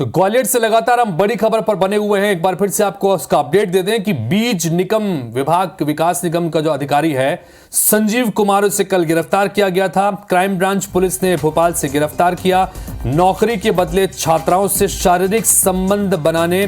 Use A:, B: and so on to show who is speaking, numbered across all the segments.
A: तो ग्वालियर से लगातार हम बड़ी खबर पर बने हुए हैं। एक बार फिर से आपको उसका अपडेट दे दें कि बीज निगम विभाग विकास निगम का जो अधिकारी है संजीव कुमार, उसे कल गिरफ्तार किया गया था। क्राइम ब्रांच पुलिस ने भोपाल से गिरफ्तार किया। नौकरी के बदले छात्राओं से शारीरिक संबंध बनाने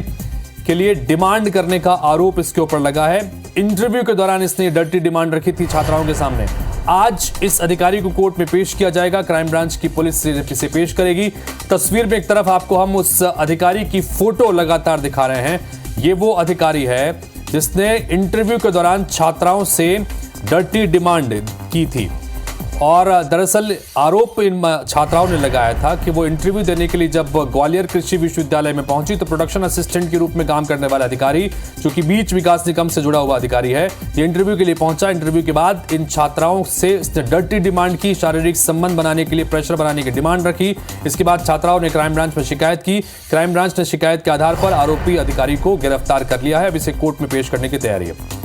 A: के लिए डिमांड करने का आरोप इसके ऊपर लगा है। इंटरव्यू के दौरान इसने डर्टी डिमांड रखी थी छात्राओं के सामने। आज इस अधिकारी को कोर्ट में पेश किया जाएगा। क्राइम ब्रांच की पुलिस इसे पेश करेगी। तस्वीर में एक तरफ आपको हम उस अधिकारी की फोटो लगातार दिखा रहे हैं। ये वो अधिकारी है जिसने इंटरव्यू के दौरान छात्राओं से डर्टी डिमांड की थी और दरअसल आरोप इन छात्राओं ने लगाया था कि वो इंटरव्यू देने के लिए जब ग्वालियर कृषि विश्वविद्यालय में पहुंची तो प्रोडक्शन असिस्टेंट के रूप में काम करने वाला अधिकारी, जो कि बीज विकास निगम से जुड़ा हुआ अधिकारी है, ये इंटरव्यू के लिए पहुंचा। इंटरव्यू के बाद इन छात्राओं से इसने डर्टी डिमांड की, शारीरिक संबंध बनाने के लिए प्रेशर बनाने की डिमांड रखी। इसके बाद छात्राओं ने क्राइम ब्रांच में शिकायत की। क्राइम ब्रांच ने शिकायत के आधार पर आरोपी अधिकारी को गिरफ्तार कर लिया है। अब इसे कोर्ट में पेश करने की तैयारी है।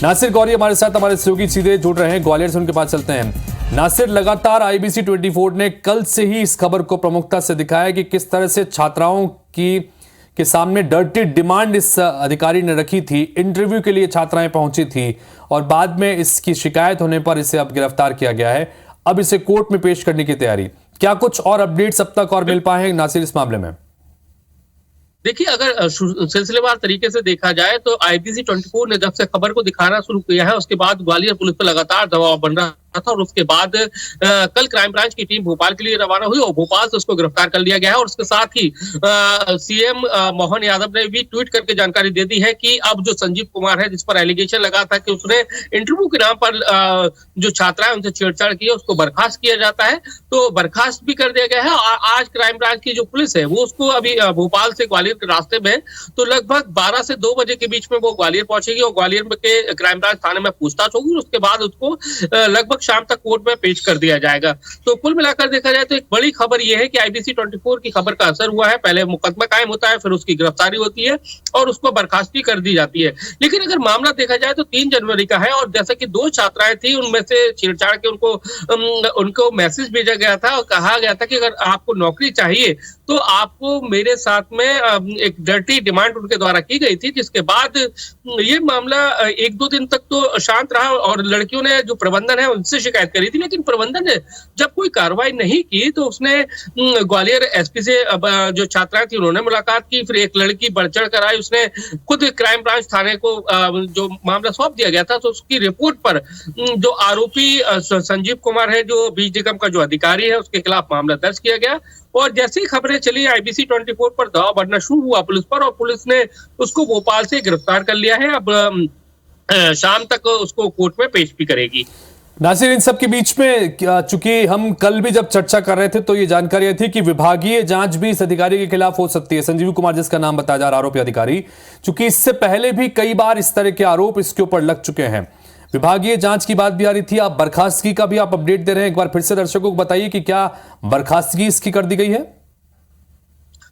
A: नासिर गौरी हमारे साथ, हमारे सहयोगी सीधे जुड़ रहे हैं ग्वालियर से, उनके पास चलते हैं। नासिर, लगातार IBC 24 ने कल से ही इस खबर को प्रमुखता से दिखाया कि किस तरह से छात्राओं के सामने डर्टी डिमांड इस अधिकारी ने रखी थी। इंटरव्यू के लिए छात्राएं पहुंची थी और बाद में इसकी शिकायत होने पर इसे अब गिरफ्तार किया गया है। अब इसे कोर्ट में पेश करने की तैयारी। क्या कुछ और अपडेट्स अब तक और मिल पाए हैं नासिर इस मामले में?
B: देखिए, अगर सिलसिलेवार तरीके से देखा जाए तो IBC 24 ने जब से खबर को दिखाना शुरू किया है उसके बाद ग्वालियर पुलिस पर लगातार दबाव बन रहा था और उसके बाद कल क्राइम ब्रांच की टीम भोपाल के लिए रवाना हुई और भोपाल से उसको गिरफ्तार कर लिया गया है। और उसके साथ ही CM मोहन यादव ने भी ट्वीट करके जानकारी दे दी है कि अब जो संजीव कुमार है, जिस पर एलिगेशन लगा था कि उसने इंटरव्यू के नाम पर जो छात्राएं उनसे छेड़छाड़ की है उसको बर्खास्त किया जाता है, तो बर्खास्त भी कर दिया गया है। और आज क्राइम ब्रांच की जो पुलिस है वो उसको अभी भोपाल से ग्वालियर के रास्ते में, तो लगभग 12 से 2 बजे के बीच में वो ग्वालियर पहुंचेगी और ग्वालियर के क्राइम ब्रांच थाने में पूछताछ होगी। उसके बाद उसको लगभग शाम तक कोर्ट में पेश कर दिया जाएगा। तो कुल मिलाकर देखा जाए तो एक बड़ी खबर यह है कि IBC 24 की खबर का असर हुआ है। पहले मुकदमा कायम होता है, फिर उसकी गिरफ्तारी होती है और उसको बर्खास्त भी कर दी जाती है। लेकिन अगर मामला देखा जाए तो 3 जनवरी का है और जैसा कि 2 छात्राएं थी उनमें से छेड़छाड़ के उनको मैसेज भेजा गया था और कहा गया था कि अगर आपको नौकरी चाहिए तो आपको मेरे साथ में एक डर्टी डिमांड उनके द्वारा की गई थी, जिसके बाद ये मामला 1-2 दिन तक तो शांत रहा और लड़कियों ने जो प्रबंधन है उनसे शिकायत करी थी। लेकिन प्रबंधन ने जब कोई कार्रवाई नहीं की तो उसने ग्वालियर SP से जो छात्राएं थी उन्होंने मुलाकात की। फिर एक लड़की बढ़ चढ़ कर आई, उसने खुद क्राइम ब्रांच थाने को जो मामला सौंप दिया गया था, तो उसकी रिपोर्ट पर जो आरोपी संजीव कुमार है, जो बीज निगम का जो अधिकारी है, उसके खिलाफ मामला दर्ज किया गया। और जैसी खबरें चली IBC 24 पर दबाव बढ़ना शुरू हुआ पुलिस पर और पुलिस ने उसको भोपाल से गिरफ्तार कर लिया है। अब शाम तक उसको कोर्ट में पेश भी करेगी।
A: नासिर, इन सब के बीच में चूंकि हम कल भी जब चर्चा कर रहे थे तो ये जानकारी थी कि विभागीय जांच भी इस अधिकारी के खिलाफ हो सकती है, संजीव कुमार जिसका नाम बताया जा रहा आरोपी अधिकारी। चूंकि इससे पहले भी कई बार इस तरह के आरोप इसके ऊपर लग चुके हैं, विभागीय जांच की बात भी आ रही थी। आप बर्खास्तगी का भी आप अपडेट दे रहे हैं। एक बार फिर से दर्शकों को बताइए कि क्या बर्खास्तगी इसकी कर दी गई है?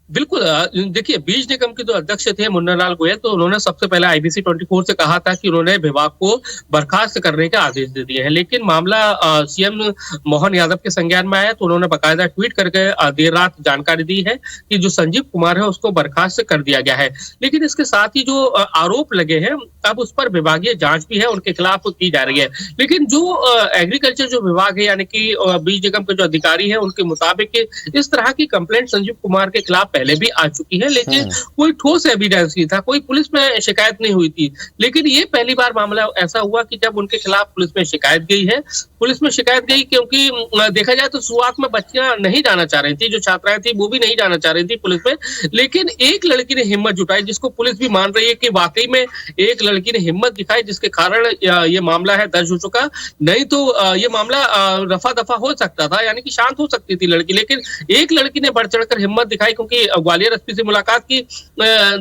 B: बिल्कुल, देखिए, बीज निगम के जो अध्यक्ष थे मुन्ना लाल गोयल, तो उन्होंने सबसे पहले IBC 24 से कहा था कि उन्होंने विभाग को बर्खास्त करने के आदेश दे दिए हैं। लेकिन मामला CM मोहन यादव के संज्ञान में आया तो उन्होंने बाकायदा ट्वीट करके देर रात जानकारी दी है कि जो संजीव कुमार है उसको बर्खास्त कर दिया गया है। लेकिन इसके साथ ही जो आरोप लगे हैं अब उस पर विभागीय जांच भी है, उनके खिलाफ की जा रही है। लेकिन जो एग्रीकल्चर जो विभाग है यानी कि बीज निगम के जो अधिकारी है उनके मुताबिक इस तरह की कंप्लेंट संजीव कुमार के खिलाफ पहले भी आ चुकी है, लेकिन कोई ठोस एविडेंस नहीं था, कोई पुलिस में शिकायत नहीं हुई थी। लेकिन ये पहली बार मामला ऐसा हुआ कि जब उनके खिलाफ पुलिस में शिकायत गई है। पुलिस में शिकायत गई क्योंकि देखा जाए तो शुरुआत में बच्चियां नहीं जाना चाह रही थी, जो छात्राएं थी वो भी नहीं जाना चाह रही थी पुलिस में। लेकिन एक लड़की ने हिम्मत जुटाई, जिसको पुलिस भी मान रही है कि वाकई में एक लड़की ने हिम्मत दिखाई, जिसके कारण ये मामला है दर्ज हो चुका। नहीं तो ये मामला रफा दफा हो सकता था, यानी कि शांत हो सकती थी लड़की। लेकिन एक लड़की ने बढ़ चढ़कर हिम्मत दिखाई, क्योंकि ग्वालियर SP से मुलाकात की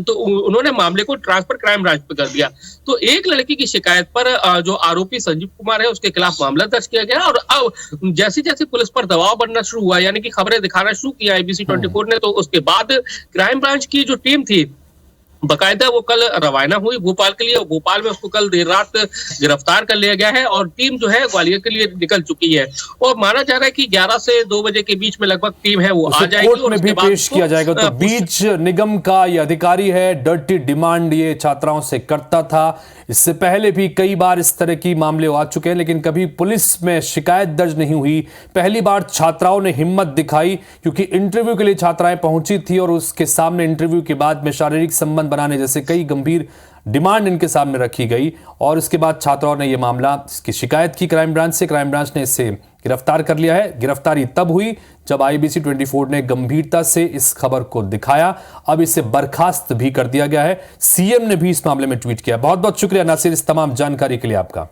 B: तो उन्होंने मामले को ट्रांसफर क्राइम ब्रांच पे कर दिया। तो एक लड़की की शिकायत पर जो आरोपी संजीव कुमार है उसके खिलाफ मामला दर्ज किया गया। और अब जैसे जैसे पुलिस पर दबाव बनना शुरू हुआ, यानी कि खबरें दिखाना शुरू किया IBC 24 ने, तो उसके बाद क्राइम ब्रांच की जो टीम थी बकायदा वो कल रवाना हुई भोपाल के लिए, और भोपाल में उसको कल देर रात गिरफ्तार कर लिया गया है और टीम जो है ग्वालियर के लिए निकल चुकी है। और माना जा रहा है कि 11 से 2 बजे के बीच में लगभग टीम है वो आ जाएगी
A: कोर्ट में भी पेश किया जाएगा। तो बीज निगम का ये अधिकारी है, डर्टी डिमांड ये छात्राओं से करता था। इससे पहले भी कई बार इस तरह की मामले आ चुके हैं, लेकिन कभी पुलिस में शिकायत दर्ज नहीं हुई। पहली बार छात्राओं ने हिम्मत दिखाई क्योंकि इंटरव्यू के लिए छात्राएं पहुंची थी और उसके सामने इंटरव्यू के बाद में शारीरिक संबंध बनाने जैसे कई गंभीर डिमांड इनके सामने रखी गई और इसके बाद छात्राओं ने यह मामला इसकी शिकायत की क्राइम ब्रांच से। क्राइम ब्रांच ने इसे गिरफ्तार कर लिया है। गिरफ्तारी तब हुई जब IBC 24 ने गंभीरता से इस खबर को दिखाया। अब इसे बर्खास्त भी कर दिया गया है। CM ने भी इस मामले में ट्वीट किया। बहुत बहुत शुक्रिया नासिर इस तमाम जानकारी के लिए आपका।